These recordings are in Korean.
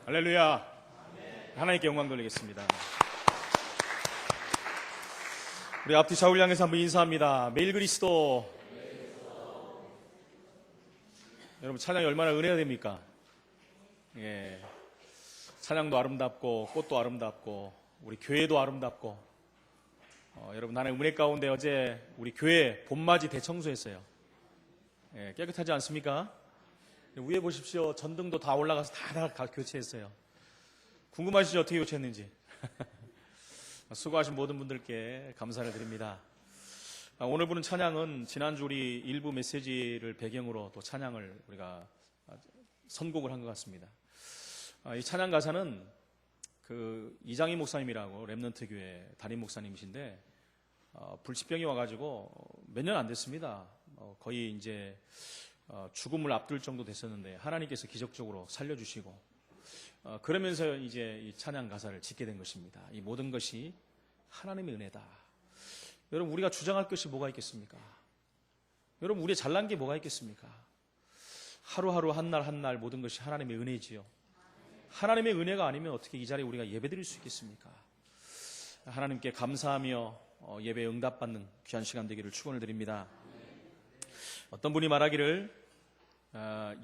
할렐루야. 하나님께 영광 돌리겠습니다. 우리 앞뒤 좌우를 향해서 한번 인사합니다. 매일 그리스도. 여러분, 찬양이 얼마나 은혜가 됩니까? 예. 찬양도 아름답고 꽃도 아름답고 우리 교회도 아름답고 여러분, 나는 은혜 가운데 어제 우리 교회 봄맞이 대청소했어요. 예, 깨끗하지 않습니까? 위에 보십시오. 전등도 다 올라가서 다 교체했어요. 궁금하시죠? 어떻게 교체했는지. 수고하신 모든 분들께 감사를 드립니다. 오늘 부른 찬양은 지난주 우리 일부 메시지를 배경으로 또 찬양을 우리가 선곡을 한 것 같습니다. 이 찬양 가사는 그 이장희 목사님이라고 렘넌트 교회 담임 목사님이신데 불치병이 와가지고 몇 년 안 됐습니다. 거의 이제 죽음을 앞둘 정도 됐었는데 하나님께서 기적적으로 살려주시고 그러면서 이제 이 찬양 가사를 짓게 된 것입니다. 이 모든 것이 하나님의 은혜다. 여러분, 우리가 주장할 것이 뭐가 있겠습니까? 여러분, 우리의 잘난 게 뭐가 있겠습니까? 하루하루 한날 한날 모든 것이 하나님의 은혜지요. 하나님의 은혜가 아니면 어떻게 이 자리에 우리가 예배드릴 수 있겠습니까? 하나님께 감사하며 예배에 응답받는 귀한 시간 되기를 축원을 드립니다. 어떤 분이 말하기를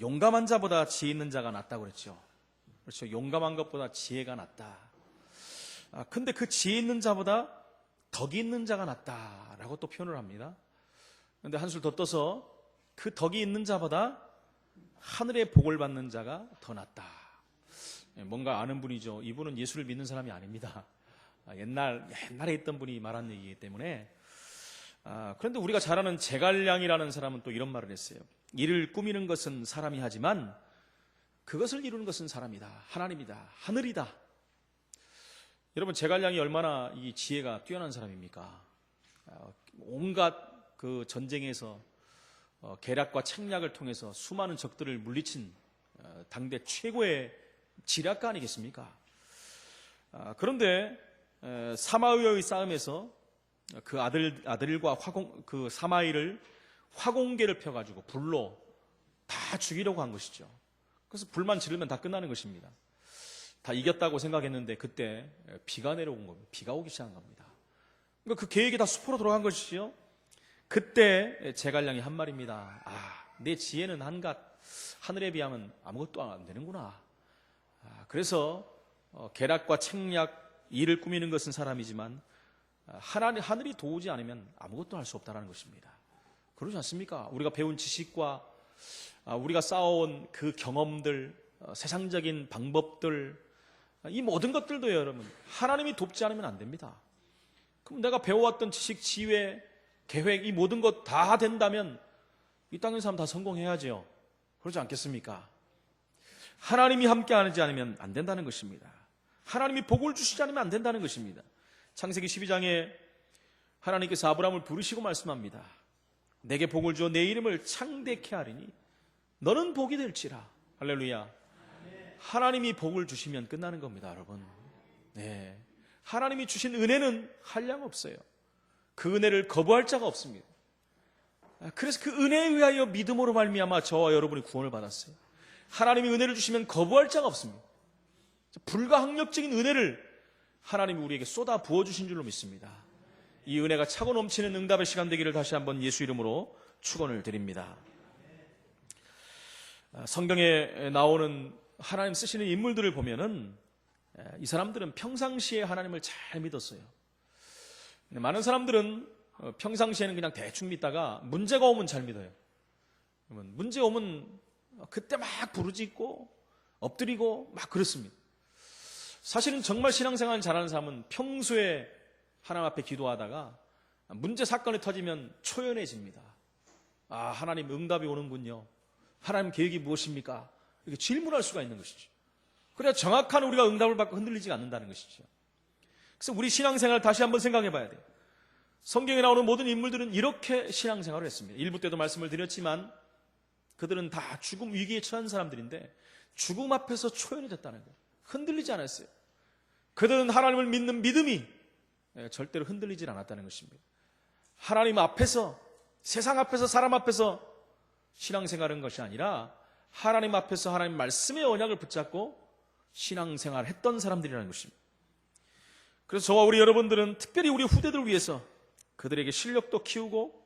용감한 자보다 지혜 있는 자가 낫다고 그랬죠. 그렇죠. 용감한 것보다 지혜가 낫다. 근데 그 지혜 있는 자보다 덕이 있는 자가 낫다라고 또 표현을 합니다. 그런데 한술 더 떠서 그 덕이 있는 자보다 하늘의 복을 받는 자가 더 낫다. 뭔가 아는 분이죠. 이분은 예수를 믿는 사람이 아닙니다. 옛날에 있던 분이 말한 얘기이기 때문에. 그런데 우리가 잘 아는 제갈량이라는 사람은 또 이런 말을 했어요. 일을 꾸미는 것은 사람이 하지만 그것을 이루는 것은 사람이다. 하나님이다. 하늘이다. 여러분, 제갈량이 얼마나 이 지혜가 뛰어난 사람입니까? 온갖 그 전쟁에서 계략과 책략을 통해서 수많은 적들을 물리친 당대 최고의 지략가 아니겠습니까? 그런데 사마의의 싸움에서 그 아들과 그 사마이를 화공계를 펴가지고 불로 다 죽이려고 한 것이죠. 그래서 불만 지르면 다 끝나는 것입니다. 다 이겼다고 생각했는데 그때 비가 내려온 겁니다. 비가 오기 시작한 겁니다. 그러니까 그 계획이 다 수포로 돌아간 것이지요. 그때 제갈량이 한 말입니다. 내 지혜는 한갓 하늘에 비하면 아무것도 안 되는구나. 그래서 계략과 책략, 일을 꾸미는 것은 사람이지만 하늘이 도우지 않으면 아무것도 할 수 없다는 것입니다. 그러지 않습니까? 우리가 배운 지식과 우리가 쌓아온 그 경험들, 세상적인 방법들, 이 모든 것들도요, 여러분, 하나님이 돕지 않으면 안 됩니다. 그럼 내가 배워왔던 지식, 지혜, 계획, 이 모든 것 다 된다면 이 땅의 사람 다 성공해야죠. 그러지 않겠습니까? 하나님이 함께하지 않으면 안 된다는 것입니다. 하나님이 복을 주시지 않으면 안 된다는 것입니다. 창세기 12장에 하나님께서 아브라함을 부르시고 말씀합니다. 내게 복을 주어 내 이름을 창대케 하리니 너는 복이 될지라. 할렐루야. 하나님이 복을 주시면 끝나는 겁니다, 여러분. 네. 하나님이 주신 은혜는 한량 없어요. 그 은혜를 거부할 자가 없습니다. 그래서 그 은혜에 의하여 믿음으로 말미암아 저와 여러분이 구원을 받았어요. 하나님이 은혜를 주시면 거부할 자가 없습니다. 불가항력적인 은혜를 하나님이 우리에게 쏟아 부어주신 줄로 믿습니다. 이 은혜가 차고 넘치는 응답의 시간 되기를 다시 한번 예수 이름으로 축원을 드립니다. 성경에 나오는 하나님 쓰시는 인물들을 보면은 이 사람들은 평상시에 하나님을 잘 믿었어요. 많은 사람들은 평상시에는 그냥 대충 믿다가 문제가 오면 잘 믿어요. 문제 오면 그때 막 부르짖고 엎드리고 막 그렇습니다. 사실은 정말 신앙생활 잘하는 사람은 평소에 하나님 앞에 기도하다가 문제 사건이 터지면 초연해집니다. 하나님 응답이 오는군요. 하나님 계획이 무엇입니까? 이렇게 질문할 수가 있는 것이죠. 그래야 정확한 우리가 응답을 받고 흔들리지 않는다는 것이죠. 그래서 우리 신앙생활을 다시 한번 생각해 봐야 돼요. 성경에 나오는 모든 인물들은 이렇게 신앙생활을 했습니다. 일부 때도 말씀을 드렸지만 그들은 다 죽음 위기에 처한 사람들인데 죽음 앞에서 초연이 됐다는 거예요. 흔들리지 않았어요. 그들은 하나님을 믿는 믿음이 절대로 흔들리지 않았다는 것입니다. 하나님 앞에서, 세상 앞에서, 사람 앞에서 신앙생활한 것이 아니라 하나님 앞에서 하나님 말씀의 언약을 붙잡고 신앙생활 했던 사람들이라는 것입니다. 그래서 저와 우리 여러분들은 특별히 우리 후대들을 위해서 그들에게 실력도 키우고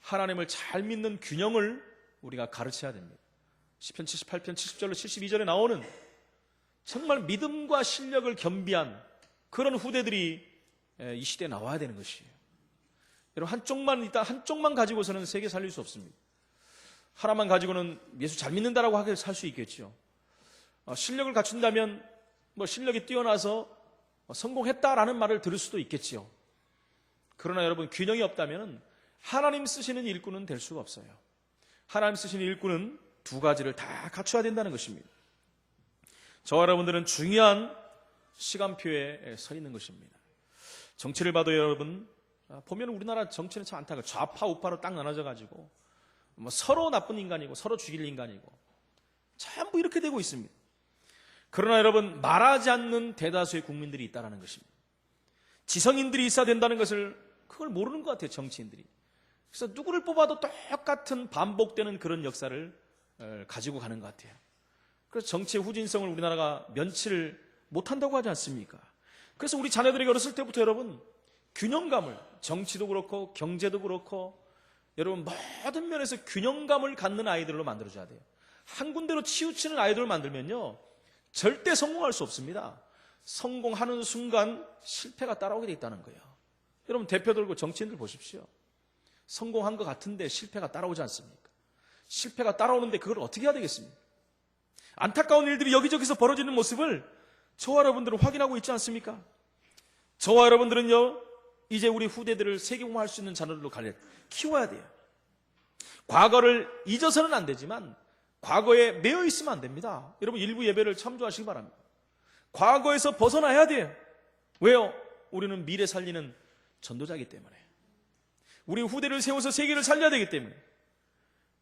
하나님을 잘 믿는 균형을 우리가 가르쳐야 됩니다. 시편 78편 70절로 72절에 나오는 정말 믿음과 실력을 겸비한 그런 후대들이 이 시대에 나와야 되는 것이에요. 여러분, 한쪽만 가지고서는 세계 살릴 수 없습니다. 하나만 가지고는 예수 잘 믿는다라고 하게 살 수 있겠죠. 실력을 갖춘다면 실력이 뛰어나서 성공했다라는 말을 들을 수도 있겠지요. 그러나 여러분, 균형이 없다면 하나님 쓰시는 일꾼은 될 수가 없어요. 하나님 쓰시는 일꾼은 두 가지를 다 갖춰야 된다는 것입니다. 저와 여러분들은 중요한 시간표에 서 있는 것입니다. 정치를 봐도 여러분, 보면 우리나라 정치는 참 안타까워요. 좌파 우파로 딱 나눠져 가지고 서로 나쁜 인간이고 서로 죽일 인간이고 전부 이렇게 되고 있습니다. 그러나 여러분, 말하지 않는 대다수의 국민들이 있다는 것입니다. 지성인들이 있어야 된다는 것을 그걸 모르는 것 같아요, 정치인들이. 그래서 누구를 뽑아도 똑같은 반복되는 그런 역사를 가지고 가는 것 같아요. 그래서 정치의 후진성을 우리나라가 면치를 못한다고 하지 않습니까? 그래서 우리 자녀들에게 어렸을 때부터 여러분, 균형감을, 정치도 그렇고 경제도 그렇고 여러분 모든 면에서 균형감을 갖는 아이들로 만들어줘야 돼요. 한 군데로 치우치는 아이들을 만들면요, 절대 성공할 수 없습니다. 성공하는 순간 실패가 따라오게 돼 있다는 거예요. 여러분, 대표들과 정치인들 보십시오. 성공한 것 같은데 실패가 따라오지 않습니까? 실패가 따라오는데 그걸 어떻게 해야 되겠습니까? 안타까운 일들이 여기저기서 벌어지는 모습을 저와 여러분들은 확인하고 있지 않습니까? 저와 여러분들은요, 이제 우리 후대들을 세계공화할 수 있는 자녀들로 키워야 돼요. 과거를 잊어서는 안 되지만 과거에 매여 있으면 안 됩니다. 여러분, 일부 예배를 참조하시기 바랍니다. 과거에서 벗어나야 돼요. 왜요? 우리는 미래 살리는 전도자이기 때문에. 우리 후대를 세워서 세계를 살려야 되기 때문에.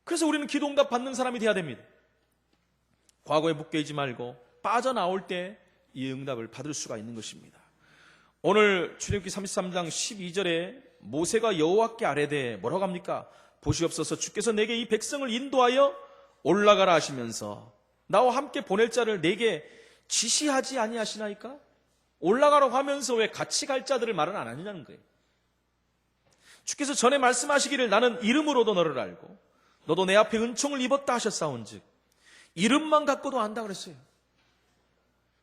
그래서 우리는 기도응답 받는 사람이 돼야 됩니다. 과거에 묶여있지 말고 빠져나올 때 이 응답을 받을 수가 있는 것입니다. 오늘 출애굽기 33장 12절에 모세가 여호와께 아뢰되 뭐라고 합니까? 보시옵소서, 주께서 내게 이 백성을 인도하여 올라가라 하시면서 나와 함께 보낼 자를 내게 지시하지 아니하시나이까? 올라가라고 하면서 왜 같이 갈 자들을 말은 안 하느냐는 거예요. 주께서 전에 말씀하시기를 나는 이름으로도 너를 알고 너도 내 앞에 은총을 입었다 하셨사온즉 이름만 갖고도 안다 그랬어요.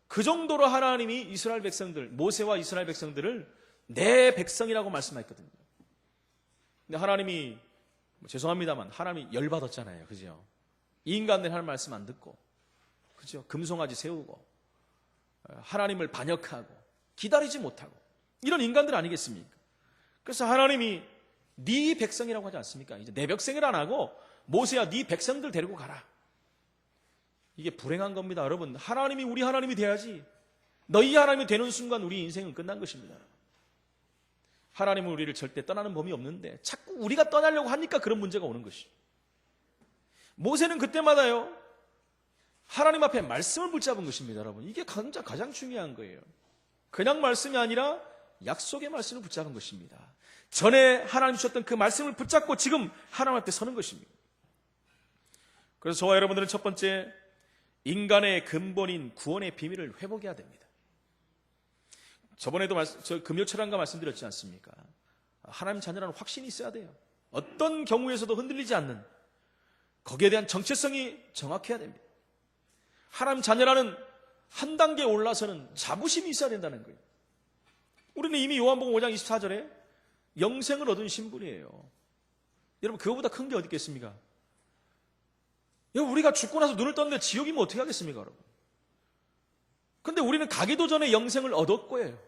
그 정도로 하나님이 이스라엘 백성들, 모세와 이스라엘 백성들을 내 백성이라고 말씀하셨거든요. 근데 하나님이 죄송합니다만 하나님이 열받았잖아요. 그죠? 이 인간들 하나님 말씀 안 듣고, 그죠? 금송아지 세우고 하나님을 반역하고 기다리지 못하고 이런 인간들 아니겠습니까? 그래서 하나님이 네 백성이라고 하지 않습니까? 이제 내 백성이라 안 하고 모세야 네 백성들 데리고 가라. 이게 불행한 겁니다. 여러분, 하나님이 우리 하나님이 돼야지. 너희 하나님이 되는 순간 우리 인생은 끝난 것입니다. 하나님은 우리를 절대 떠나는 법이 없는데 자꾸 우리가 떠나려고 하니까 그런 문제가 오는 것이죠. 모세는 그때마다요, 하나님 앞에 말씀을 붙잡은 것입니다. 여러분, 이게 가장 중요한 거예요. 그냥 말씀이 아니라 약속의 말씀을 붙잡은 것입니다. 전에 하나님 주셨던 그 말씀을 붙잡고 지금 하나님 앞에 서는 것입니다. 그래서 저와 여러분들은 첫 번째, 인간의 근본인 구원의 비밀을 회복해야 됩니다. 저번에도 금요 철학과 말씀드렸지 않습니까? 하나님 자녀라는 확신이 있어야 돼요. 어떤 경우에서도 흔들리지 않는, 거기에 대한 정체성이 정확해야 됩니다. 하나님 자녀라는 한 단계 올라서는 자부심이 있어야 된다는 거예요. 우리는 이미 요한복음 5장 24절에 영생을 얻은 신분이에요. 여러분, 그거보다 큰 게 어디 있겠습니까? 우리가 죽고 나서 눈을 떴는데 지옥이면 어떻게 하겠습니까, 여러분? 근데 우리는 가기도 전에 영생을 얻었고요.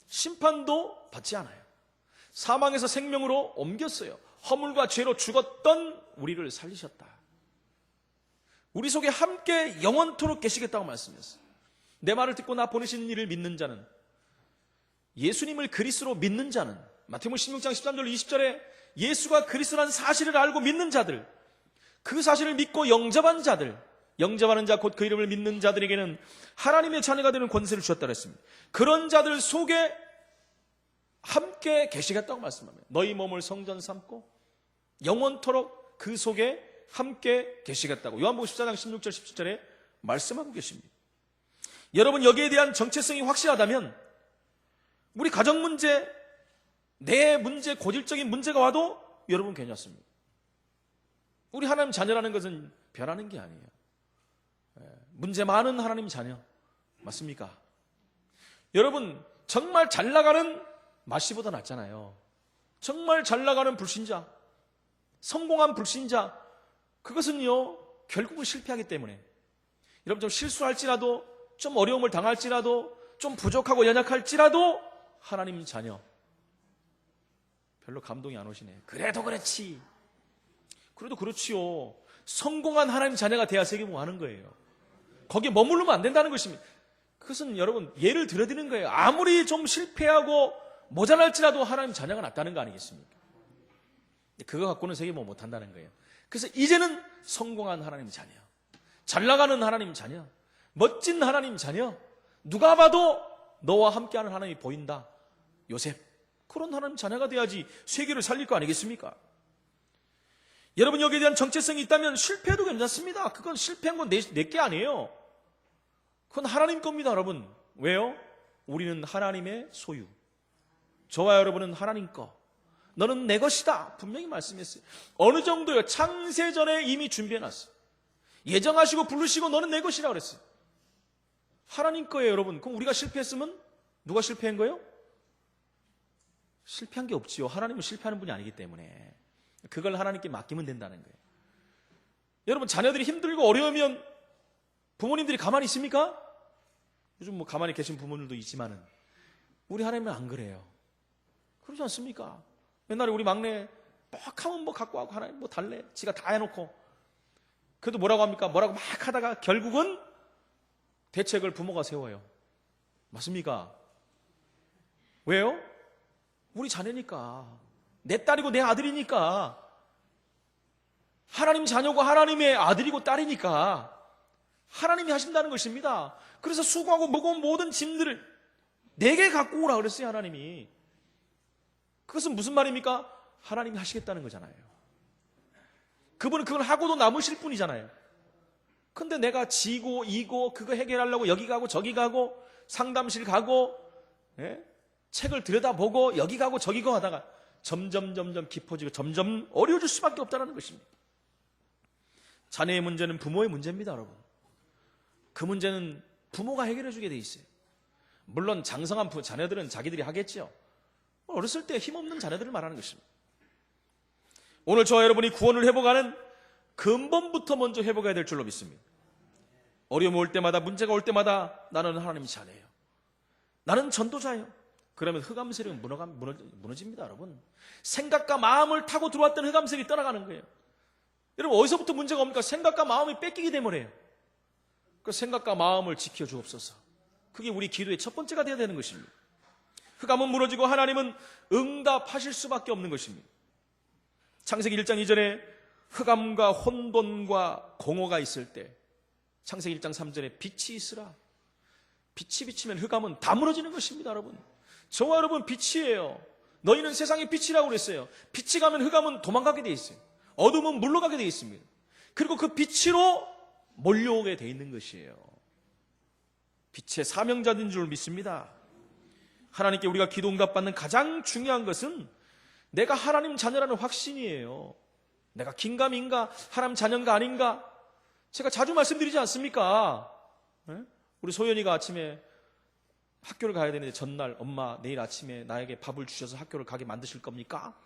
심판도 받지 않아요. 사망에서 생명으로 옮겼어요. 허물과 죄로 죽었던 우리를 살리셨다. 우리 속에 함께 영원토록 계시겠다고 말씀했어요. 내 말을 듣고 나 보내신 이를 믿는 자는, 예수님을 그리스도로 믿는 자는, 마태복음 16장 13절 20절에 예수가 그리스도라는 사실을 알고 믿는 자들, 그 사실을 믿고 영접한 자들, 영접하는 자 곧 그 이름을 믿는 자들에게는 하나님의 자녀가 되는 권세를 주셨다고 했습니다. 그런 자들 속에 함께 계시겠다고 말씀합니다. 너희 몸을 성전 삼고 영원토록 그 속에 함께 계시겠다고 요한복음 14장 16절 17절에 말씀하고 계십니다. 여러분, 여기에 대한 정체성이 확실하다면 우리 가정 문제, 내 문제, 고질적인 문제가 와도 여러분 괜찮습니다. 우리 하나님 자녀라는 것은 변하는 게 아니에요. 문제 많은 하나님 자녀 맞습니까? 여러분, 정말 잘 나가는 마씨보다 낫잖아요. 정말 잘 나가는 불신자, 성공한 불신자, 그것은요 결국은 실패하기 때문에, 여러분 좀 실수할지라도, 좀 어려움을 당할지라도, 좀 부족하고 연약할지라도 하나님 자녀 별로 감동이 안 오시네. 그래도 그렇지, 그래도 그렇지요. 성공한 하나님 자녀가 돼야 세계봉 하는 거예요. 거기에 머무르면 안 된다는 것입니다. 그것은 여러분 예를 들어드리는 거예요. 아무리 좀 실패하고 모자랄지라도 하나님 자녀가 낫다는 거 아니겠습니까? 그거 갖고는 세계봉 못한다는 거예요. 그래서 이제는 성공한 하나님 자녀, 잘 나가는 하나님 자녀, 멋진 하나님 자녀, 누가 봐도 너와 함께하는 하나님이 보인다, 요셉, 그런 하나님 자녀가 돼야지 세계를 살릴 거 아니겠습니까? 여러분, 여기에 대한 정체성이 있다면 실패해도 괜찮습니다. 그건 실패한 건 내게 아니에요. 그건 하나님 겁니다, 여러분. 왜요? 우리는 하나님의 소유, 저와 여러분은 하나님 거, 너는 내 것이다 분명히 말씀했어요. 어느 정도요? 창세전에 이미 준비해놨어요. 예정하시고 부르시고 너는 내 것이라 그랬어요. 하나님 거예요, 여러분. 그럼 우리가 실패했으면 누가 실패한 거예요? 실패한 게 없지요. 하나님은 실패하는 분이 아니기 때문에 그걸 하나님께 맡기면 된다는 거예요. 여러분, 자녀들이 힘들고 어려우면 부모님들이 가만히 있습니까? 요즘 뭐 가만히 계신 부모님들도 있지만은 우리 하나님은 안 그래요. 그러지 않습니까? 옛날에 우리 막내 막 하면 뭐 갖고 와고 하나님 뭐 달래, 지가 다 해놓고, 그래도 뭐라고 합니까? 뭐라고 막 하다가 결국은 대책을 부모가 세워요. 맞습니까? 왜요? 우리 자녀니까, 내 딸이고 내 아들이니까, 하나님 자녀고 하나님의 아들이고 딸이니까 하나님이 하신다는 것입니다. 그래서 수고하고 무거운 모든 짐들을 내게 갖고 오라 그랬어요, 하나님이. 그것은 무슨 말입니까? 하나님이 하시겠다는 거잖아요. 그분은 그걸 하고도 남으실 분이잖아요. 근데 내가 지고 이고 그거 해결하려고 여기 가고 저기 가고 상담실 가고, 예? 책을 들여다보고 여기 가고 저기 가고 하다가 점점 깊어지고 점점 어려워질 수밖에 없다는 것입니다. 자녀의 문제는 부모의 문제입니다, 여러분. 그 문제는 부모가 해결해 주게 돼 있어요. 물론 장성한 자녀들은 자기들이 하겠죠. 어렸을 때 힘없는 자녀들을 말하는 것입니다. 오늘 저와 여러분이 구원을 회복하는 근본부터 먼저 회복해야 될 줄로 믿습니다. 어려움 올 때마다, 문제가 올 때마다 나는 하나님 자녀예요, 나는 전도자예요. 그러면 흑암색이 무너집니다, 여러분. 생각과 마음을 타고 들어왔던 흑암색이 떠나가는 거예요. 여러분, 어디서부터 문제가 옵니까? 생각과 마음이 뺏기기 때문에요. 그 생각과 마음을 지켜주옵소서. 그게 우리 기도의 첫 번째가 되어야 되는 것입니다. 흑암은 무너지고 하나님은 응답하실 수밖에 없는 것입니다. 창세기 1장 2절에 흑암과 혼돈과 공허가 있을 때 창세기 1장 3절에 빛이 있으라. 빛이 비치면 흑암은 다 무너지는 것입니다, 여러분. 저와 여러분 빛이에요. 너희는 세상의 빛이라고 그랬어요. 빛이 가면 흑암은 도망가게 돼 있어요. 어둠은 물러가게 돼 있습니다. 그리고 그 빛으로 몰려오게 돼 있는 것이에요. 빛의 사명자인 줄 믿습니다. 하나님께 우리가 기도 응답받는 가장 중요한 것은 내가 하나님 자녀라는 확신이에요. 내가 긴가민가 하나님 자녀인가 아닌가. 제가 자주 말씀드리지 않습니까? 우리 소연이가 아침에 학교를 가야 되는데 전날 엄마 내일 아침에 나에게 밥을 주셔서 학교를 가게 만드실 겁니까?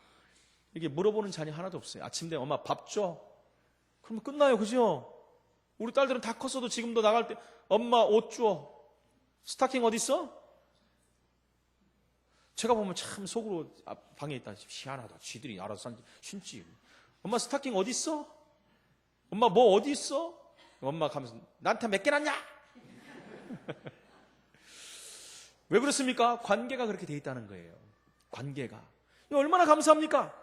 이게 물어보는 자녀 하나도 없어요. 아침 되면 엄마 밥 줘. 그러면 끝나요, 그죠? 우리 딸들은 다 컸어도 지금도 나갈 때 엄마 옷 줘. 스타킹 어디 있어? 제가 보면 참 속으로 방에 있다. 희한하다. 쥐들이 알아서 신지. 엄마 스타킹 어디 있어? 엄마 뭐 어디 있어? 엄마 가면서 나한테 몇 개 났냐? 왜 그렇습니까? 관계가 그렇게 돼 있다는 거예요. 관계가. 얼마나 감사합니까?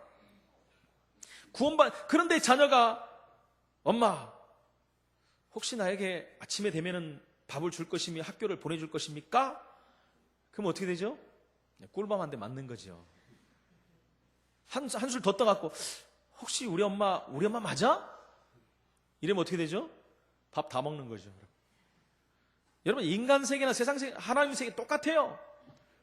그런데 자녀가 엄마 혹시 나에게 아침에 되면은 밥을 줄 것이며 학교를 보내줄 것입니까? 그럼 어떻게 되죠? 꿀밤 한 대 맞는 거죠. 한술 더 떠갖고 혹시 우리 엄마 맞아? 이러면 어떻게 되죠? 밥 다 먹는 거죠. 여러분, 인간 세계나 세상 세계, 하나님 세계 똑같아요.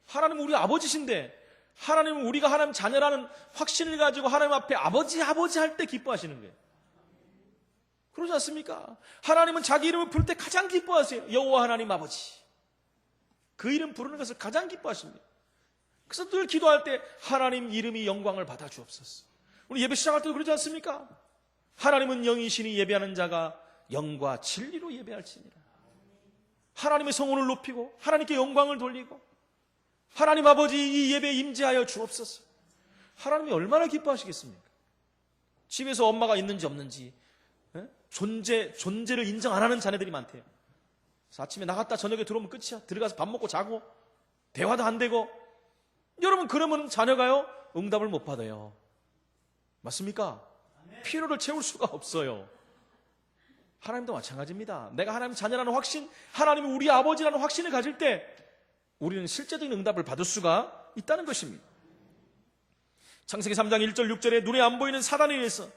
하나님은 우리 아버지신데, 하나님은 우리가 하나님 자녀라는 확신을 가지고 하나님 앞에 아버지 할 때 기뻐하시는 거예요. 그러지 않습니까? 하나님은 자기 이름을 부를 때 가장 기뻐하세요. 여호와 하나님 아버지. 그 이름 부르는 것을 가장 기뻐하십니다. 그래서 늘 기도할 때 하나님 이름이 영광을 받아 주옵소서. 우리 예배 시작할 때도 그러지 않습니까? 하나님은 영이시니 예배하는 자가 영과 진리로 예배할지니라. 하나님의 성원을 높이고 하나님께 영광을 돌리고 하나님 아버지 이 예배에 임재하여 주옵소서. 하나님이 얼마나 기뻐하시겠습니까? 집에서 엄마가 있는지 없는지 존재를 인정 안 하는 자녀들이 많대요. 그래서 아침에 나갔다 저녁에 들어오면 끝이야. 들어가서 밥 먹고 자고 대화도 안 되고. 여러분, 그러면 자녀가요 응답을 못 받아요. 맞습니까? 필요를 채울 수가 없어요. 하나님도 마찬가지입니다. 내가 하나님 자녀라는 확신, 하나님이 우리 아버지라는 확신을 가질 때 우리는 실제적인 응답을 받을 수가 있다는 것입니다. 창세기 3장 1절 6절에 눈에 안 보이는 사단에 의해서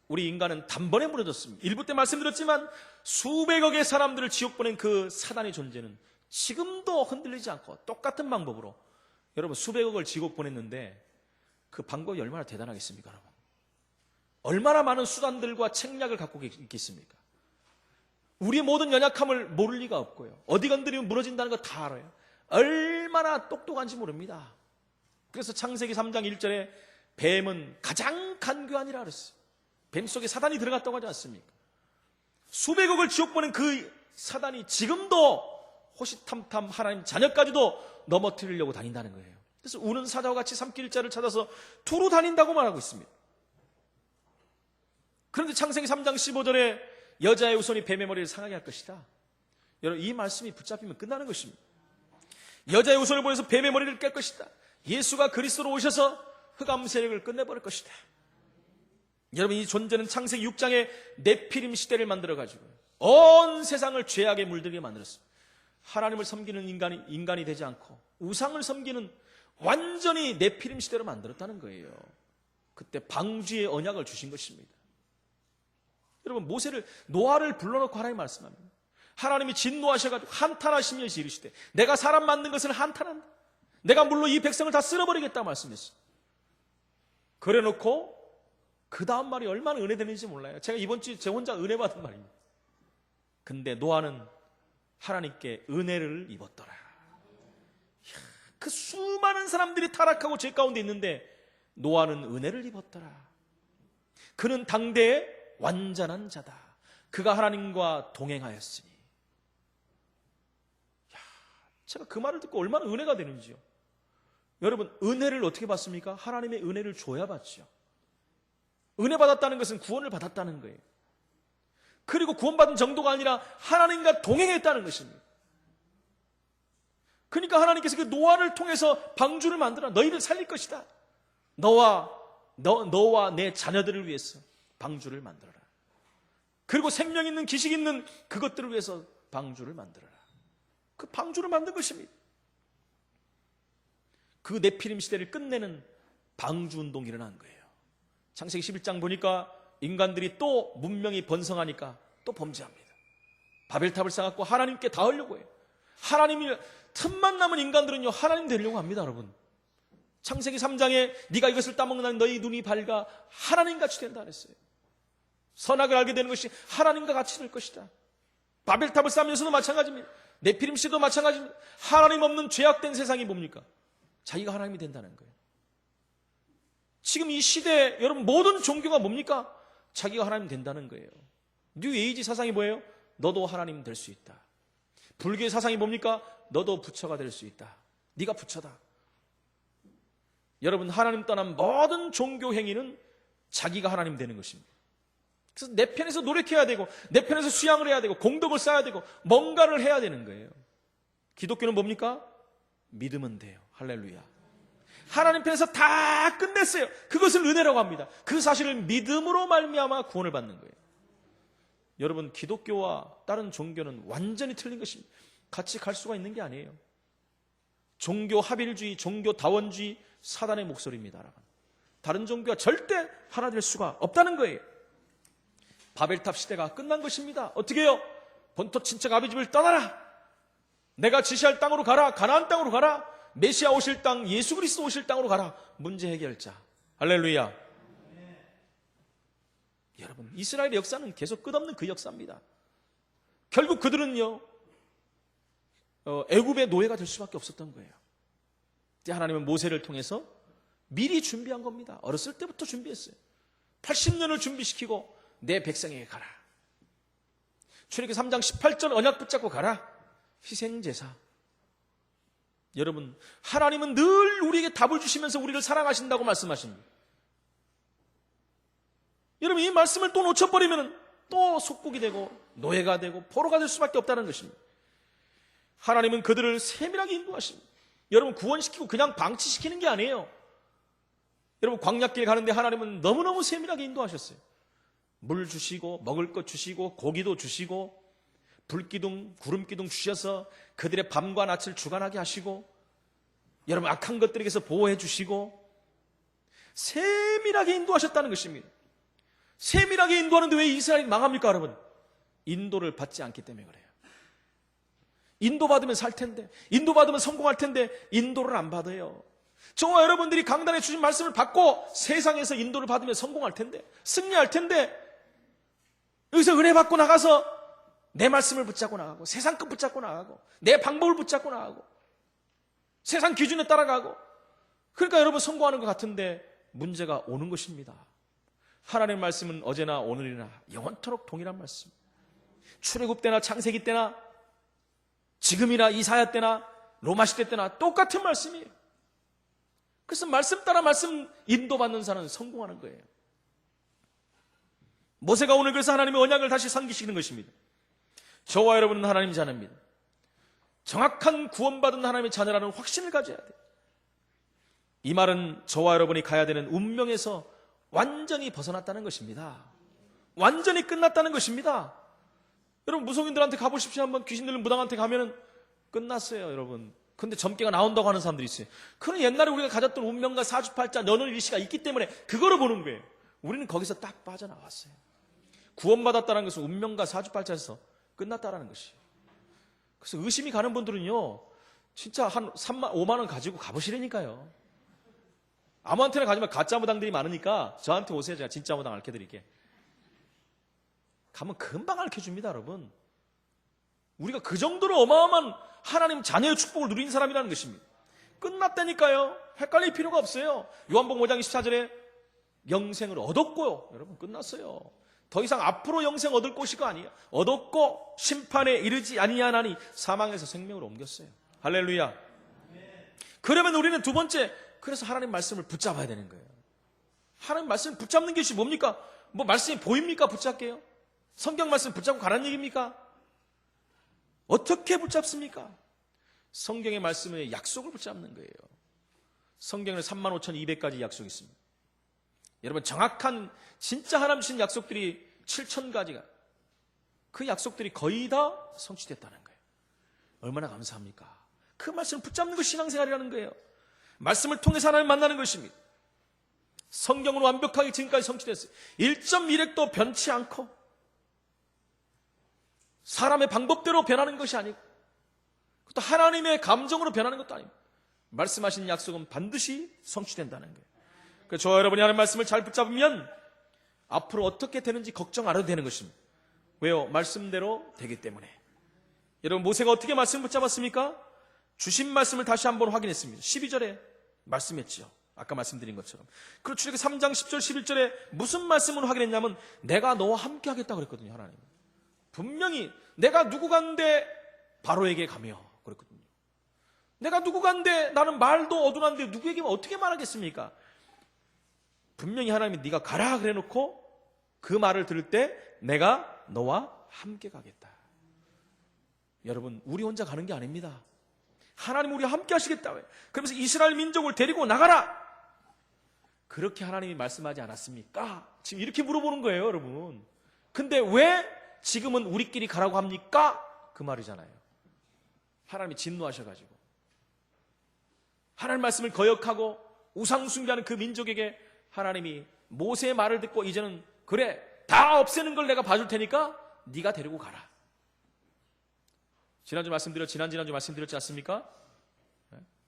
우리 인간은 단번에 무너졌습니다. 일부 때 말씀드렸지만 수백억의 사람들을 지옥 보낸 그 사단의 존재는 지금도 흔들리지 않고 똑같은 방법으로 여러분 수백억을 지옥 보냈는데 그 방법이 얼마나 대단하겠습니까? 여러분, 얼마나 많은 수단들과 책략을 갖고 있겠습니까? 우리의 모든 연약함을 모를 리가 없고요. 어디 건드리면 무너진다는 거 다 알아요. 얼마나 똑똑한지 모릅니다. 그래서 창세기 3장 1절에 뱀은 가장 간교하니라 그랬어요. 뱀 속에 사단이 들어갔다고 하지 않습니까? 수백억을 지옥 보낸 그 사단이 지금도 호시탐탐 하나님 자녀까지도 넘어뜨리려고 다닌다는 거예요. 그래서 우는 사자와 같이 삼킬자를 찾아서 두루 다닌다고 말하고 있습니다. 그런데 창세기 3장 15절에 여자의 후손이 뱀의 머리를 상하게 할 것이다. 여러분, 이 말씀이 붙잡히면 끝나는 것입니다. 여자의 후손을 보내서 뱀의 머리를 깰 것이다. 예수가 그리스도로 오셔서 흑암 세력을 끝내버릴 것이다. 여러분, 이 존재는 창세기 6장에 네피림 시대를 만들어가지고 온 세상을 죄악에 물들게 만들었습니다. 하나님을 섬기는 인간이 되지 않고 우상을 섬기는 완전히 네피림 시대로 만들었다는 거예요. 그때 방주의 언약을 주신 것입니다. 여러분, 노아를 불러놓고 하나님 말씀합니다. 하나님이 진노하셔가지고 한탄하시면서 이르시되 내가 사람 만든 것을 한탄한다. 내가 물로 이 백성을 다 쓸어버리겠다 말씀했어요. 그래놓고 그 다음 말이 얼마나 은혜되는지 몰라요. 제가 이번 주에 제 혼자 은혜 받은 말입니다. 근데 노아는 하나님께 은혜를 입었더라. 그 수많은 사람들이 타락하고 죄 가운데 있는데 노아는 은혜를 입었더라. 그는 당대의 완전한 자다. 그가 하나님과 동행하였으니. 제가 그 말을 듣고 얼마나 은혜가 되는지요. 여러분, 은혜를 어떻게 받습니까? 하나님의 은혜를 줘야 받죠. 은혜 받았다는 것은 구원을 받았다는 거예요. 그리고 구원받은 정도가 아니라 하나님과 동행했다는 것입니다. 그러니까 하나님께서 그 노아를 통해서 방주를 만들어 너희를 살릴 것이다. 너와 내 자녀들을 위해서 방주를 만들어라. 그리고 생명 있는 기식 있는 그것들을 위해서 방주를 만들어라. 그 방주를 만든 것입니다. 그 네피림 시대를 끝내는 방주 운동이 일어난 거예요. 창세기 11장 보니까 인간들이 또 문명이 번성하니까 또 범죄합니다. 바벨탑을 쌓았고 하나님께 닿으려고 해요. 하나님이 틈만 남은 인간들은요 하나님 되려고 합니다. 여러분, 창세기 3장에 네가 이것을 따먹는 너희 눈이 밝아 하나님같이 된다 그랬어요. 선악을 알게 되는 것이 하나님과 같이 될 것이다. 바벨탑을 쌓으면서도 마찬가지입니다. 네피림 시대도 마찬가지입니다. 하나님 없는 죄악된 세상이 뭡니까? 자기가 하나님이 된다는 거예요. 지금 이 시대에 여러분 모든 종교가 뭡니까? 자기가 하나님 된다는 거예요. 뉴 에이지 사상이 뭐예요? 너도 하나님 될 수 있다. 불교의 사상이 뭡니까? 너도 부처가 될 수 있다. 네가 부처다. 여러분, 하나님 떠난 모든 종교 행위는 자기가 하나님 되는 것입니다. 그래서 내 편에서 노력해야 되고 내 편에서 수양을 해야 되고 공덕을 쌓아야 되고 뭔가를 해야 되는 거예요. 기독교는 뭡니까? 믿으면 돼요. 할렐루야. 하나님 편에서 다 끝냈어요. 그것을 은혜라고 합니다. 그 사실을 믿음으로 말미암아 구원을 받는 거예요. 여러분, 기독교와 다른 종교는 완전히 틀린 것입니다. 같이 갈 수가 있는 게 아니에요. 종교 합일주의, 종교 다원주의 사단의 목소리입니다. 다른 종교와 절대 하나 될 수가 없다는 거예요. 바벨탑 시대가 끝난 것입니다. 어떻게 해요? 본토 친척 아비 집을 떠나라. 내가 지시할 땅으로 가라. 가나안 땅으로 가라. 메시아 오실 땅, 예수 그리스도 오실 땅으로 가라. 문제 해결자. 할렐루야. 여러분, 이스라엘의 역사는 계속 끝없는 그 역사입니다. 결국 그들은요, 애굽의 노예가 될 수밖에 없었던 거예요. 그때 하나님은 모세를 통해서 미리 준비한 겁니다. 어렸을 때부터 준비했어요. 80년을 준비시키고 내 백성에게 가라. 출애굽기 3장 18절 언약 붙잡고 가라. 희생제사. 여러분, 하나님은 늘 우리에게 답을 주시면서 우리를 사랑하신다고 말씀하십니다. 여러분, 이 말씀을 또 놓쳐버리면 또 속국이 되고 노예가 되고 포로가 될 수밖에 없다는 것입니다. 하나님은 그들을 세밀하게 인도하십니다. 여러분, 구원시키고 그냥 방치시키는 게 아니에요. 여러분, 광야길 가는데 하나님은 너무너무 세밀하게 인도하셨어요. 물 주시고 먹을 것 주시고 고기도 주시고 불기둥 구름기둥 주셔서 그들의 밤과 낮을 주관하게 하시고, 여러분, 악한 것들에게서 보호해 주시고 세밀하게 인도하셨다는 것입니다. 세밀하게 인도하는데 왜 이스라엘이 망합니까, 여러분? 인도를 받지 않기 때문에 그래요. 인도받으면 살 텐데, 인도받으면 성공할 텐데 인도를 안 받아요. 저와 여러분들이 강단에 주신 말씀을 받고 세상에서 인도를 받으면 성공할 텐데, 승리할 텐데, 여기서 은혜 받고 나가서 내 말씀을 붙잡고 나가고 세상 것 붙잡고 나가고 내 방법을 붙잡고 나가고 세상 기준에 따라가고, 그러니까 여러분 성공하는 것 같은데 문제가 오는 것입니다. 하나님의 말씀은 어제나 오늘이나 영원토록 동일한 말씀. 출애굽 때나 창세기 때나 지금이나 이사야 때나 로마 시대 때나 똑같은 말씀이에요. 그래서 말씀 따라 말씀 인도받는 사람은 성공하는 거예요. 모세가 오늘 그래서 하나님의 언약을 다시 상기시키는 것입니다. 저와 여러분은 하나님 자녀입니다. 정확한 구원받은 하나님의 자녀라는 확신을 가져야 돼요. 이 말은 저와 여러분이 가야 되는 운명에서 완전히 벗어났다는 것입니다. 완전히 끝났다는 것입니다. 여러분, 무속인들한테 가보십시오. 한번 귀신 들린 무당한테 가면은 끝났어요, 여러분. 근데 점괘가 나온다고 하는 사람들이 있어요. 그건 옛날에 우리가 가졌던 운명과 사주팔자, 너는 일시가 있기 때문에 그거를 보는 거예요. 우리는 거기서 딱 빠져나왔어요. 구원받았다는 것은 운명과 사주팔자에서 끝났다라는 것이에요. 그래서 의심이 가는 분들은요, 진짜 한 3만, 5만 원 가지고 가보시라니까요. 아무한테나 가지만 가짜 무당들이 많으니까 저한테 오세요. 제가 진짜 무당 알려드릴게. 가면 금방 알려줍니다, 여러분. 우리가 그 정도로 어마어마한 하나님 자녀의 축복을 누린 사람이라는 것입니다. 끝났다니까요. 헷갈릴 필요가 없어요. 요한복음 5장 24절에 영생을 얻었고요. 여러분, 끝났어요. 더 이상 앞으로 영생 얻을 것이가 아니에요. 얻었고 심판에 이르지 아니하나니 사망에서 생명으로 옮겼어요. 할렐루야. 그러면 우리는 두 번째, 그래서 하나님 말씀을 붙잡아야 되는 거예요. 하나님 말씀을 붙잡는 것이 뭡니까? 뭐 말씀이 보입니까? 붙잡게요? 성경 말씀 붙잡고 가라는 얘기입니까? 어떻게 붙잡습니까? 성경의 말씀의 약속을 붙잡는 거예요. 성경에 35,200가지 약속이 있습니다. 여러분, 정확한 진짜 하나님 주신 약속들이 7,000가지가, 그 약속들이 거의 다 성취됐다는 거예요. 얼마나 감사합니까? 그 말씀을 붙잡는 것이 신앙생활이라는 거예요. 말씀을 통해서 하나님 만나는 것입니다. 성경으로 완벽하게 지금까지 성취됐어요. 1.1획도 변치 않고 사람의 방법대로 변하는 것이 아니고 또 하나님의 감정으로 변하는 것도 아니고 말씀하신 약속은 반드시 성취된다는 거예요. 그래서 저와 여러분이 하나님 말씀을 잘 붙잡으면 앞으로 어떻게 되는지 걱정 안 해도 되는 것입니다. 왜요? 말씀대로 되기 때문에. 여러분, 모세가 어떻게 말씀을 붙잡았습니까? 주신 말씀을 다시 한번 확인했습니다. 12절에 말씀했죠. 아까 말씀드린 것처럼. 그리고 출애굽기 3장 10절 11절에 무슨 말씀을 확인했냐면 내가 너와 함께 하겠다고 그랬거든요. 하나님 분명히 내가 누구간데 바로에게 가며 그랬거든요. 내가 누구간데 나는 말도 어둔한데 누구에게 어떻게 말하겠습니까? 분명히 하나님이 네가 가라 그래놓고 그 말을 들을 때 내가 너와 함께 가겠다. 여러분, 우리 혼자 가는 게 아닙니다. 하나님 우리와 함께 하시겠다. 그러면서 이스라엘 민족을 데리고 나가라. 그렇게 하나님이 말씀하지 않았습니까? 지금 이렇게 물어보는 거예요, 여러분. 근데 왜 지금은 우리끼리 가라고 합니까? 그 말이잖아요. 하나님이 진노하셔가지고 하나님 말씀을 거역하고 우상 숭배하는 그 민족에게 하나님이 모세의 말을 듣고 이제는 그래 다 없애는 걸 내가 봐줄 테니까 네가 데리고 가라. 지난주 말씀드렸지 않습니까?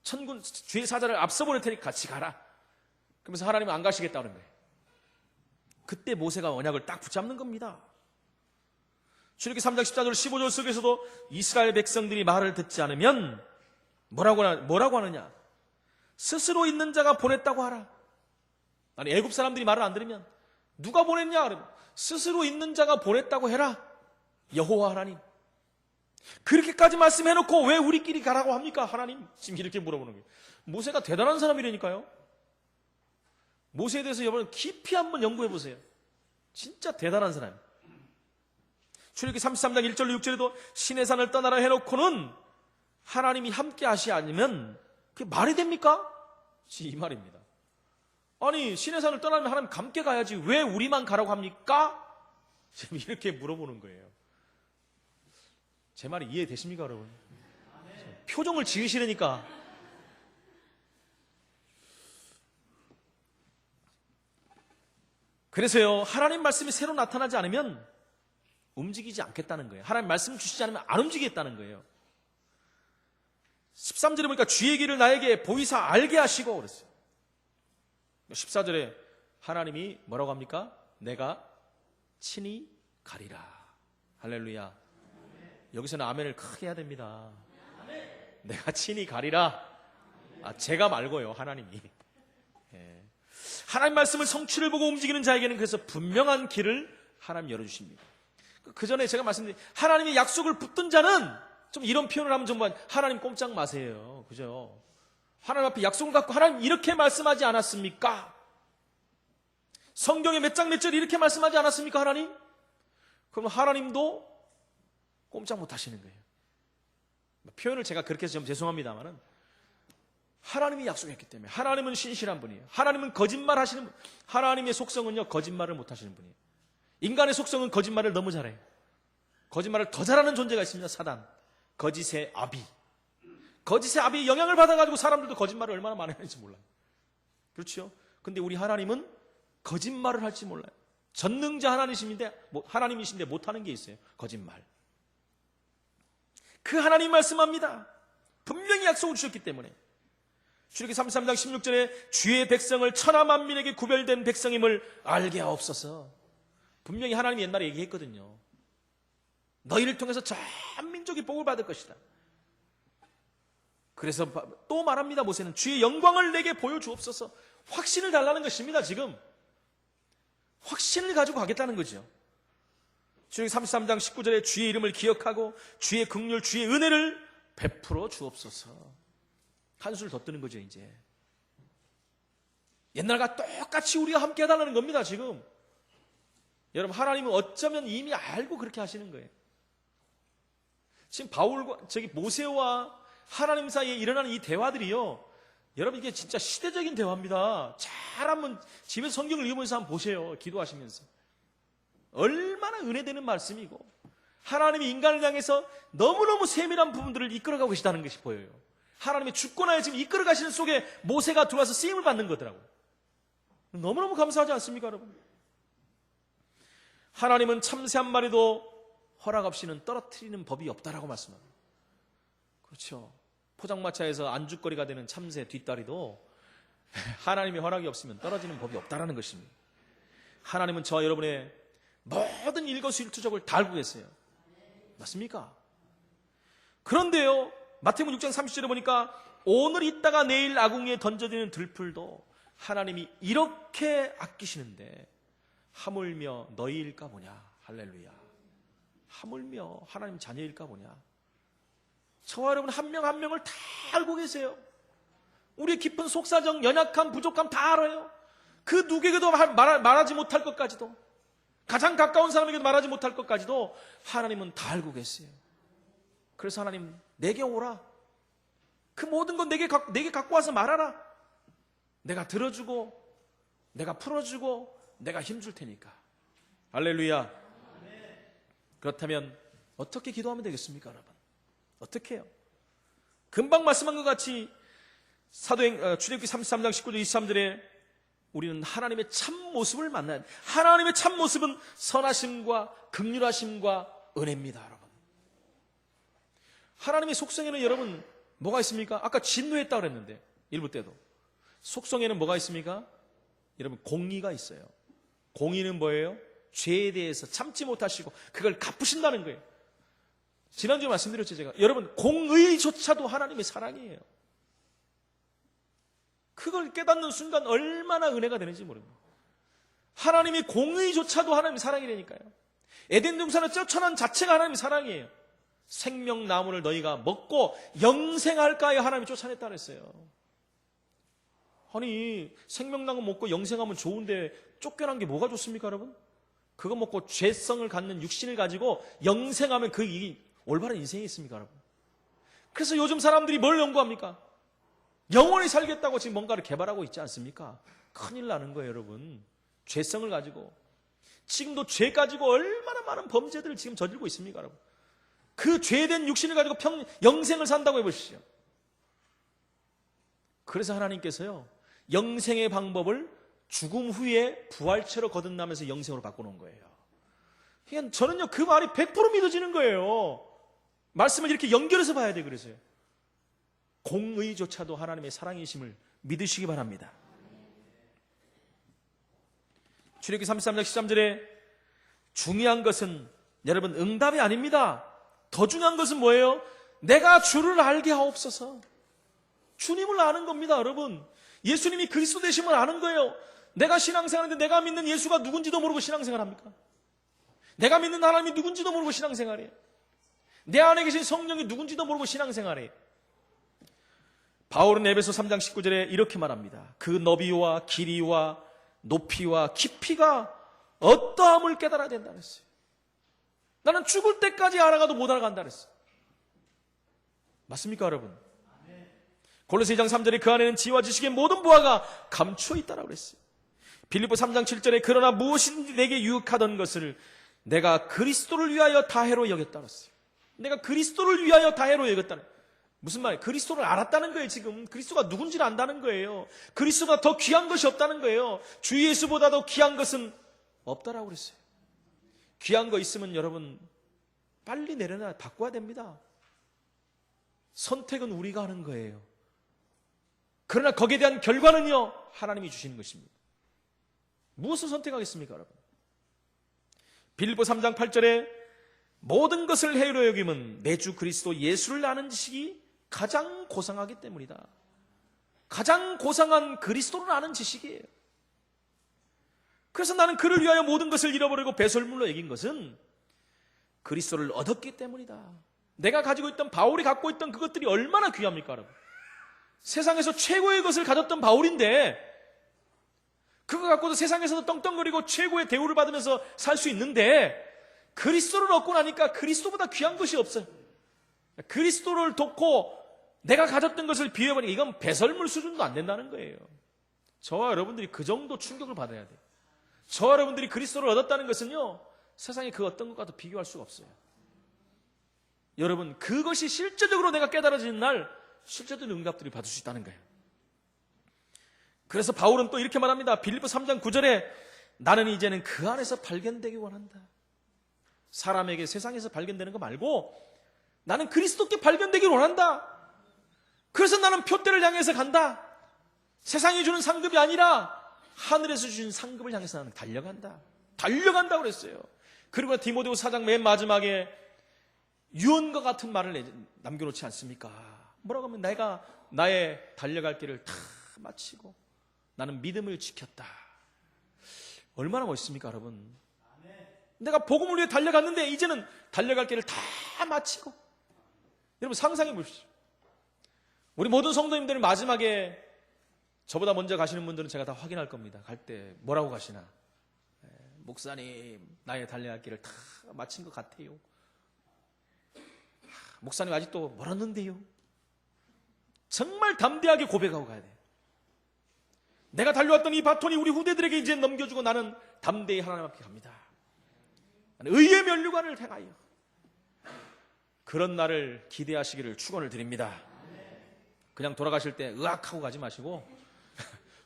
천군 주의 사자를 앞서 보낼 테니 같이 가라. 그러면서 하나님은 안 가시겠다는 거예요. 그때 모세가 언약을 딱 붙잡는 겁니다. 출애굽기 3장 14절 15절 속에서도 이스라엘 백성들이 말을 듣지 않으면 뭐라고 하느냐? 스스로 있는 자가 보냈다고 하라. 아니, 애굽 사람들이 말을 안 들으면 누가 보냈냐? 그러면 스스로 있는 자가 보냈다고 해라. 여호와 하나님. 그렇게까지 말씀해놓고 왜 우리끼리 가라고 합니까? 하나님. 지금 이렇게 물어보는 거예요. 모세가 대단한 사람이라니까요. 모세에 대해서 여러분 깊이 한번 연구해 보세요. 진짜 대단한 사람. 출애굽기 33장 1절 6절에도 신의 산을 떠나라 해놓고는 하나님이 함께 하시 않으면 그게 말이 됩니까? 이 말입니다. 아니, 신의 산을 떠나면 하나님 함께 가야지 왜 우리만 가라고 합니까? 지금 이렇게 물어보는 거예요. 제 말이 이해되십니까, 여러분? 표정을 지으시려니까. 그래서요, 하나님 말씀이 새로 나타나지 않으면 움직이지 않겠다는 거예요. 하나님 말씀 주시지 않으면 안 움직이겠다는 거예요. 13절에 보니까 주의 길을 나에게 보이사 알게 하시고 그랬어요. 14절에 하나님이 뭐라고 합니까? 내가 친히 가리라. 할렐루야. 여기서는 아멘을 크게 해야 됩니다. 내가 친히 가리라. 제가 말고요, 하나님이. 예. 하나님 말씀을 성취를 보고 움직이는 자에게는 그래서 분명한 길을 하나님 열어주십니다. 그 전에 제가 말씀드린 하나님의 약속을 붙든 자는 좀 이런 표현을 하면 정말 하나님 꼼짝 마세요. 그죠? 하나님 앞에 약속을 갖고 하나님 이렇게 말씀하지 않았습니까? 성경에 몇 장 몇 절 이렇게 말씀하지 않았습니까, 하나님? 그럼 하나님도 꼼짝 못 하시는 거예요. 표현을 제가 그렇게 해서 좀 죄송합니다만은 하나님이 약속했기 때문에 하나님은 신실한 분이에요. 하나님은 거짓말 하시는 분. 하나님의 속성은요, 거짓말을 못 하시는 분이에요. 인간의 속성은 거짓말을 너무 잘해요. 거짓말을 더 잘하는 존재가 있습니다. 사단. 거짓의 아비. 거짓의 아비의 영향을 받아가지고 사람들도 거짓말을 얼마나 많이 하는지 몰라요. 그렇죠? 근데 우리 하나님은 거짓말을 할지 몰라요. 전능자 하나님이신데 못하는 게 있어요. 거짓말. 그 하나님 말씀합니다. 분명히 약속을 주셨기 때문에. 출애굽기 33장 16절에 주의 백성을 천하 만민에게 구별된 백성임을 알게 하옵소서. 분명히 하나님이 옛날에 얘기했거든요. 너희를 통해서 전 민족이 복을 받을 것이다. 그래서 또 말합니다. 모세는 주의 영광을 내게 보여주옵소서. 확신을 달라는 것입니다. 지금 확신을 가지고 가겠다는 거죠. 출애굽기 33장 19절에 주의 이름을 기억하고 주의 긍휼 주의 은혜를 베풀어 주옵소서. 한술 더 뜨는 거죠. 이제 옛날과 똑같이 우리가 함께 해달라는 겁니다. 지금 여러분, 하나님은 어쩌면 이미 알고 그렇게 하시는 거예요. 지금 모세와 하나님 사이에 일어나는 이 대화들이요, 여러분 이게 진짜 시대적인 대화입니다. 잘 한번 집에서 성경을 읽으면서 한번 보세요. 기도하시면서 얼마나 은혜되는 말씀이고 하나님이 인간을 향해서 너무너무 세밀한 부분들을 이끌어가고 계시다는 것이 보여요. 하나님의 주권하에 지금 이끌어가시는 속에 모세가 들어와서 쓰임을 받는 거더라고요. 너무너무 감사하지 않습니까, 여러분? 하나님은 참새 한 마리도 허락 없이는 떨어뜨리는 법이 없다라고 말씀합니다. 그렇죠. 포장마차에서 안주거리가 되는 참새 뒷다리도 하나님의 허락이 없으면 떨어지는 법이 없다라는 것입니다. 하나님은 저와 여러분의 모든 일거수일투족을 다 알고 계세요. 맞습니까? 그런데요, 마태복음 6장 30절에 보니까 오늘 있다가 내일 아궁이에 던져지는 들풀도 하나님이 이렇게 아끼시는데 하물며 너희일까 보냐. 할렐루야. 하물며 하나님 자녀일까 보냐. 저와 여러분 한 명 한 명을 다 알고 계세요. 우리의 깊은 속사정, 연약함, 부족함 다 알아요. 그 누구에게도 말하지 못할 것까지도, 가장 가까운 사람에게도 말하지 못할 것까지도 하나님은 다 알고 계세요. 그래서 하나님, 내게 오라. 그 모든 건 내게 갖고 와서 말하라. 내가 들어주고, 내가 풀어주고, 내가 힘줄 테니까. 할렐루야. 그렇다면 어떻게 기도하면 되겠습니까, 여러분? 어떻게 해요? 금방 말씀한 것 같이 출애굽기 33장 19절 23절에 우리는 하나님의 참모습을 만나야 돼요. 하나님의 참모습은 선하심과 긍휼하심과 은혜입니다, 여러분. 하나님의 속성에는 여러분 뭐가 있습니까? 아까 진노했다고 그랬는데 일부 때도 속성에는 뭐가 있습니까? 여러분 공의가 있어요. 공의는 뭐예요? 죄에 대해서 참지 못하시고 그걸 갚으신다는 거예요. 지난주에 말씀드렸죠 제가. 여러분 공의조차도 하나님의 사랑이에요. 그걸 깨닫는 순간 얼마나 은혜가 되는지 모릅니다. 하나님의 공의조차도 하나님의 사랑이라니까요. 에덴 동산의 쫓아난 자체가 하나님의 사랑이에요. 생명나무를 너희가 먹고 영생할까요? 하나님이 쫓아냈다 그랬어요. 아니 생명나무 먹고 영생하면 좋은데 쫓겨난 게 뭐가 좋습니까 여러분? 그거 먹고 죄성을 갖는 육신을 가지고 영생하면 그 올바른 인생이 있습니까 여러분? 그래서 요즘 사람들이 뭘 연구합니까? 영원히 살겠다고 지금 뭔가를 개발하고 있지 않습니까? 큰일 나는 거예요 여러분. 죄성을 가지고 지금도 죄 가지고 얼마나 많은 범죄들을 지금 저지르고 있습니까 여러분? 그 죄된 육신을 가지고 영생을 산다고 해보시죠. 그래서 하나님께서요 영생의 방법을 죽음 후에 부활체로 거듭나면서 영생으로 바꿔놓은 거예요. 그러니까 저는요 그 말이 100% 믿어지는 거예요. 말씀을 이렇게 연결해서 봐야 돼요. 그래서요 공의조차도 하나님의 사랑이심을 믿으시기 바랍니다. 출애굽기 33장 13절에 중요한 것은 여러분 응답이 아닙니다. 더 중요한 것은 뭐예요? 내가 주를 알게 하옵소서. 주님을 아는 겁니다 여러분. 예수님이 그리스도 되심을 아는 거예요. 내가 신앙생활하는데 내가 믿는 예수가 누군지도 모르고 신앙생활합니까? 내가 믿는 하나님이 누군지도 모르고 신앙생활해요. 내 안에 계신 성령이 누군지도 모르고 신앙생활해요. 바울은 에베소 3장 19절에 이렇게 말합니다. 그 너비와 길이와 높이와 깊이가 어떠함을 깨달아야 된다 그랬어요. 나는 죽을 때까지 알아가도 못 알아간다 그랬어요. 맞습니까 여러분? 골로새 2장 3절에 그 안에는 지혜와 지식의 모든 보화가 감추어 있다라고 그랬어요. 빌립보 3장 7절에 그러나 무엇인지 내게 유익하던 것을 내가 그리스도를 위하여 다해로 여겼다 그랬어요. 내가 그리스도를 위하여 다해로 여겼다는 무슨 말이에요? 그리스도를 알았다는 거예요. 지금 그리스도가 누군지를 안다는 거예요. 그리스도가 더 귀한 것이 없다는 거예요. 주 예수보다 더 귀한 것은 없다라고 그랬어요. 귀한 거 있으면 여러분 빨리 내려놔 바꿔야 됩니다. 선택은 우리가 하는 거예요. 그러나 거기에 대한 결과는요 하나님이 주시는 것입니다. 무엇을 선택하겠습니까 여러분? 빌립보 3장 8절에 모든 것을 해로 여김은 내 주 그리스도 예수를 아는 지식이 가장 고상하기 때문이다. 가장 고상한 그리스도를 아는 지식이에요. 그래서 나는 그를 위하여 모든 것을 잃어버리고 배설물로 여긴 것은 그리스도를 얻었기 때문이다. 내가 가지고 있던 바울이 갖고 있던 그것들이 얼마나 귀합니까 여러분? 세상에서 최고의 것을 가졌던 바울인데 그거 갖고도 세상에서도 떵떵거리고 최고의 대우를 받으면서 살 수 있는데 그리스도를 얻고 나니까 그리스도보다 귀한 것이 없어요. 그리스도를 돕고 내가 가졌던 것을 비워버리니까 이건 배설물 수준도 안 된다는 거예요. 저와 여러분들이 그 정도 충격을 받아야 돼요. 저와 여러분들이 그리스도를 얻었다는 것은요 세상에 그 어떤 것과도 비교할 수가 없어요. 여러분 그것이 실제적으로 내가 깨달아지는 날 실제적인 응답들이 받을 수 있다는 거예요. 그래서 바울은 또 이렇게 말합니다. 빌립보 3장 9절에 나는 이제는 그 안에서 발견되기 원한다. 사람에게 세상에서 발견되는 거 말고 나는 그리스도께 발견되기 원한다. 그래서 나는 표대를 향해서 간다. 세상이 주는 상급이 아니라 하늘에서 주신 상급을 향해서 나는 달려간다. 달려간다고 그랬어요. 그리고 디모데후서 4장 맨 마지막에 유언과 같은 말을 남겨놓지 않습니까? 뭐라고 하면 내가 나의 달려갈 길을 다 마치고 나는 믿음을 지켰다. 얼마나 멋있습니까 여러분? 내가 복음을 위해 달려갔는데 이제는 달려갈 길을 다 마치고. 여러분 상상해 보십시오. 우리 모든 성도님들은 마지막에 저보다 먼저 가시는 분들은 제가 다 확인할 겁니다. 갈 때 뭐라고 가시나? 목사님 나의 달려갈 길을 다 마친 것 같아요. 목사님 아직도 멀었는데요. 정말 담대하게 고백하고 가야 돼요. 내가 달려왔던 이 바톤이 우리 후대들에게 이제 넘겨주고 나는 담대히 하나님 앞에 갑니다. 의의 면류관을 행하여 그런 날을 기대하시기를 축원을 드립니다. 그냥 돌아가실 때 으악하고 가지 마시고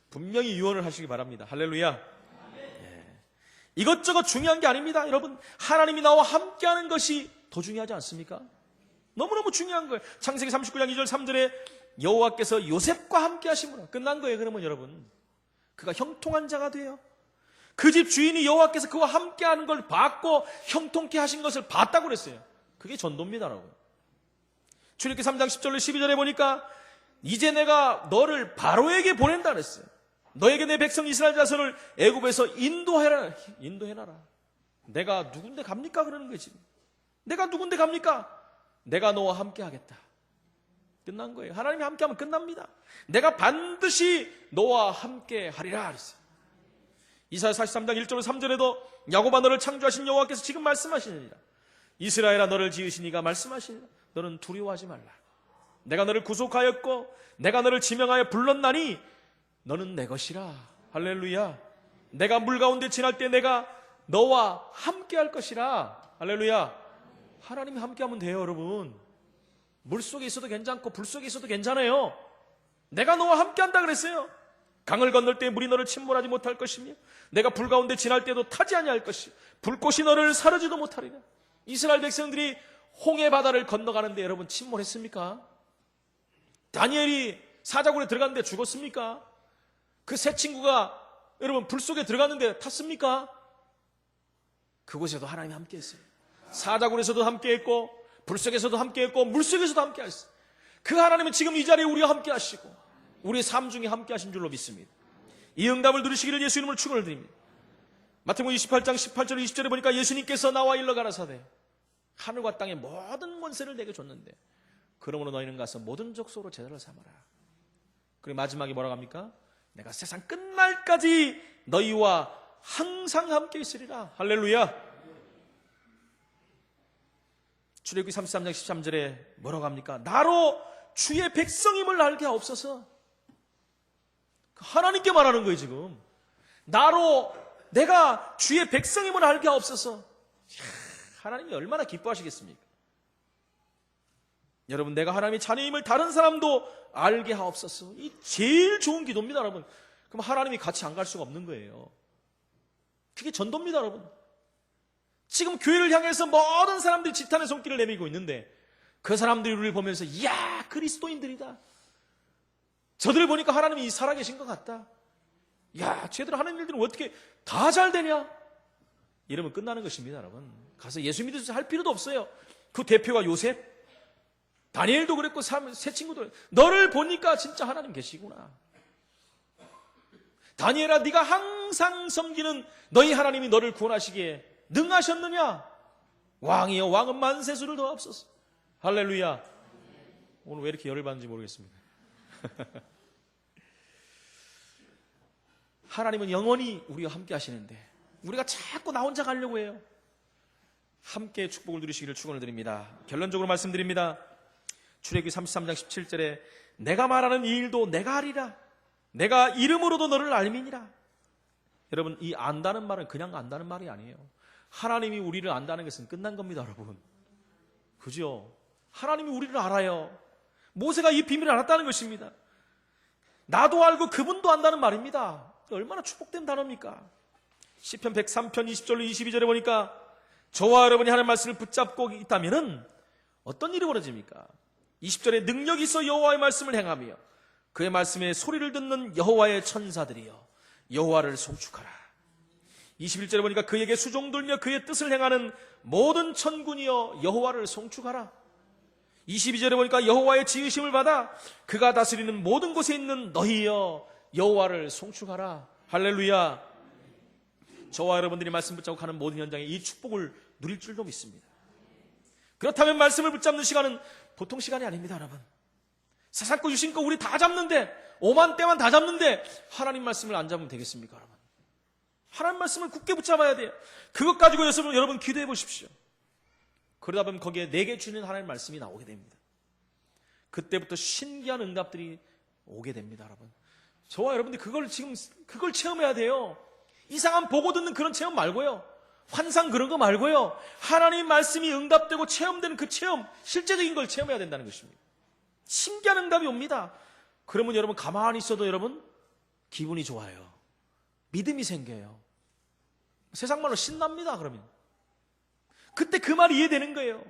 분명히 유언을 하시기 바랍니다. 할렐루야. 이것저것 중요한 게 아닙니다. 여러분 하나님이 나와 함께하는 것이 더 중요하지 않습니까? 너무너무 중요한 거예요. 창세기 39장 2절 3절에 여호와께서 요셉과 함께 하심으로 끝난 거예요. 그러면 여러분, 그가 형통한 자가 돼요. 그 집 주인이 여호와께서 그와 함께하는 걸 봤고 형통케 하신 것을 봤다고 그랬어요. 그게 전도입니다라고. 출애굽기 3장 10절로 12절에 보니까 이제 내가 너를 바로에게 보낸다 그랬어요. 너에게 내 백성 이스라엘 자손을 애굽에서 인도해라. 내가 누군데 갑니까? 그러는 거지. 내가 누군데 갑니까? 내가 너와 함께 하겠다. 끝난 거예요. 하나님이 함께하면 끝납니다. 내가 반드시 너와 함께 하리라 그랬어요. 이사야 43장 1절로 3절에도 야곱아 너를 창조하신 여호와께서 지금 말씀하시느니라. 이스라엘아 너를 지으신 이가 말씀하시니라. 너는 두려워하지 말라. 내가 너를 구속하였고 내가 너를 지명하여 불렀나니 너는 내 것이라. 할렐루야. 내가 물 가운데 지날 때 내가 너와 함께 할 것이라. 할렐루야. 하나님이 함께하면 돼요, 여러분. 물속에 있어도 괜찮고 불 속에 있어도 괜찮아요. 내가 너와 함께한다 그랬어요. 강을 건널 때 물이 너를 침몰하지 못할 것이며 내가 불 가운데 지날 때도 타지 아니할 것이 불꽃이 너를 사르지도 못하리라. 이스라엘 백성들이 홍해 바다를 건너가는데 여러분 침몰했습니까? 다니엘이 사자굴에 들어갔는데 죽었습니까? 그 새 친구가 여러분 불 속에 들어갔는데 탔습니까? 그곳에도 하나님이 함께했어요. 사자굴에서도 함께했고 불 속에서도 함께했고 물 속에서도 함께했어요. 그 하나님은 지금 이 자리에 우리와 함께하시고 우리의 삶 중에 함께하신 줄로 믿습니다. 이 응답을 누리시기를 예수 이름으로 축원을 드립니다. 마태복음 28장 18절 20절에 보니까 예수님께서 나와 일러 가라사대 하늘과 땅의 모든 권세를 내게 줬는데 그러므로 너희는 가서 모든 족속으로 제자를 삼아라. 그리고 마지막에 뭐라고 합니까? 내가 세상 끝날까지 너희와 항상 함께 있으리라. 할렐루야. 출애굽기 33장 13절에 뭐라고 합니까? 나로 주의 백성임을 알게 하옵소서. 하나님께 말하는 거예요 지금. 나로 내가 주의 백성임을 알게 하옵소서. 하나님이 얼마나 기뻐하시겠습니까? 여러분, 내가 하나님의 자녀임을 다른 사람도 알게 하옵소서. 이 제일 좋은 기도입니다, 여러분. 그럼 하나님이 같이 안 갈 수가 없는 거예요. 그게 전도입니다, 여러분. 지금 교회를 향해서 모든 사람들이 지탄의 손길을 내밀고 있는데 그 사람들이 우리를 보면서 이야, 그리스도인들이다. 저들을 보니까 하나님이 살아계신 것 같다. 야, 쟤들 하는 일들은 어떻게 다 잘 되냐? 이러면 끝나는 것입니다, 여러분. 가서 예수 믿으셔서 할 필요도 없어요. 그 대표가 요셉, 다니엘도 그랬고 새 친구도 너를 보니까 진짜 하나님 계시구나. 다니엘아, 네가 항상 섬기는 너희 하나님이 너를 구원하시기에 능하셨느냐? 왕이여 왕은 만세수를 더하옵소서. 할렐루야. 오늘 왜 이렇게 열을 받는지 모르겠습니다. 하나님은 영원히 우리와 함께 하시는데 우리가 자꾸 나 혼자 가려고 해요. 함께 축복을 누리시기를 축원을 드립니다. 결론적으로 말씀드립니다. 출애굽기 33장 17절에 내가 말하는 이 일도 내가 하리라. 내가 이름으로도 너를 알미니라. 여러분, 이 안다는 말은 그냥 안다는 말이 아니에요. 하나님이 우리를 안다는 것은 끝난 겁니다, 여러분. 그죠? 하나님이 우리를 알아요. 모세가 이 비밀을 알았다는 것입니다. 나도 알고 그분도 안다는 말입니다. 얼마나 축복된 단어입니까? 시편 103편 20절로 22절에 보니까 저와 여러분이 하는 말씀을 붙잡고 있다면 어떤 일이 벌어집니까? 20절에 능력이 있어 여호와의 말씀을 행하며 그의 말씀에 소리를 듣는 여호와의 천사들이여 여호와를 송축하라. 21절에 보니까 그에게 수종들며 그의 뜻을 행하는 모든 천군이여 여호와를 송축하라. 22절에 보니까 여호와의 지으심을 받아 그가 다스리는 모든 곳에 있는 너희여 여호와를 송축하라. 할렐루야. 저와 여러분들이 말씀 붙잡고 가는 모든 현장에 이 축복을 누릴 줄도 믿습니다. 그렇다면 말씀을 붙잡는 시간은 보통 시간이 아닙니다, 여러분. 세상 거 주신 거 우리 다 잡는데 5만 대만 다 잡는데 하나님 말씀을 안 잡으면 되겠습니까, 여러분? 하나님 말씀을 굳게 붙잡아야 돼요. 그것 가지고 여러분 기도해 보십시오. 그러다 보면 거기에 내게 주는 하나님 말씀이 나오게 됩니다. 그때부터 신기한 응답들이 오게 됩니다, 여러분. 저와 여러분들이 그걸 체험해야 돼요. 이상한 보고 듣는 그런 체험 말고요. 환상 그런 거 말고요. 하나님 말씀이 응답되고 체험되는 그 체험, 실제적인 걸 체험해야 된다는 것입니다. 신기한 응답이 옵니다. 그러면 여러분 가만히 있어도 여러분 기분이 좋아요. 믿음이 생겨요. 세상 말로 신납니다, 그러면. 그때 그 말이 이해되는 거예요.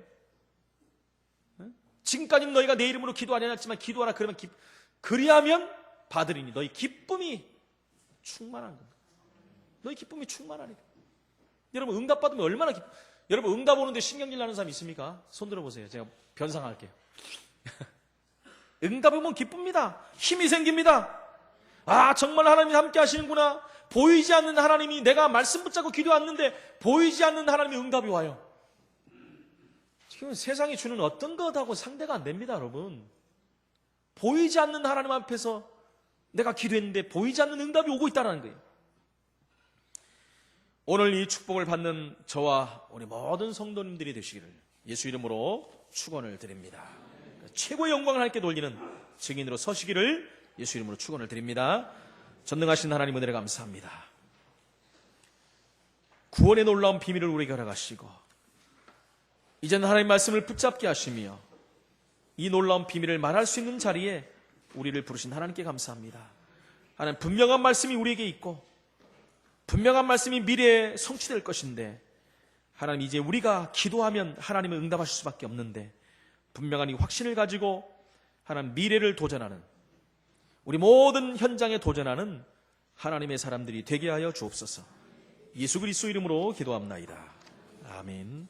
지금까지는 너희가 내 이름으로 기도하지 않았지만 기도하라 그러면 그리하면 받으리니 너희 기쁨이 충만한 겁니다. 너희 기쁨이 충만하니. 여러분 응답받으면 얼마나 여러분 응답 오는데 신경질 나는 사람 있습니까? 손 들어보세요. 제가 변상할게요. 응답 오면 기쁩니다. 힘이 생깁니다. 아 정말 하나님이 함께 하시는구나. 보이지 않는 하나님이, 내가 말씀 붙잡고 기도하는데 보이지 않는 하나님의 응답이 와요. 지금 세상이 주는 어떤 것하고 상대가 안 됩니다, 여러분. 보이지 않는 하나님 앞에서 내가 기도했는데 보이지 않는 응답이 오고 있다는 거예요. 오늘 이 축복을 받는 저와 우리 모든 성도님들이 되시기를 예수 이름으로 축원을 드립니다. 최고의 영광을 하나님께 돌리는 증인으로 서시기를 예수 이름으로 축원을 드립니다. 전능하신 하나님 은혜를 감사합니다. 구원의 놀라운 비밀을 우리에게 허락하시고 이제는 하나님 말씀을 붙잡게 하시며 이 놀라운 비밀을 말할 수 있는 자리에 우리를 부르신 하나님께 감사합니다. 하나님 분명한 말씀이 우리에게 있고 분명한 말씀이 미래에 성취될 것인데 하나님 이제 우리가 기도하면 하나님은 응답하실 수밖에 없는데 분명한 이 확신을 가지고 하나님 미래를 도전하는 우리 모든 현장에 도전하는 하나님의 사람들이 되게 하여 주옵소서. 예수 그리스도 이름으로 기도합나이다. 아멘.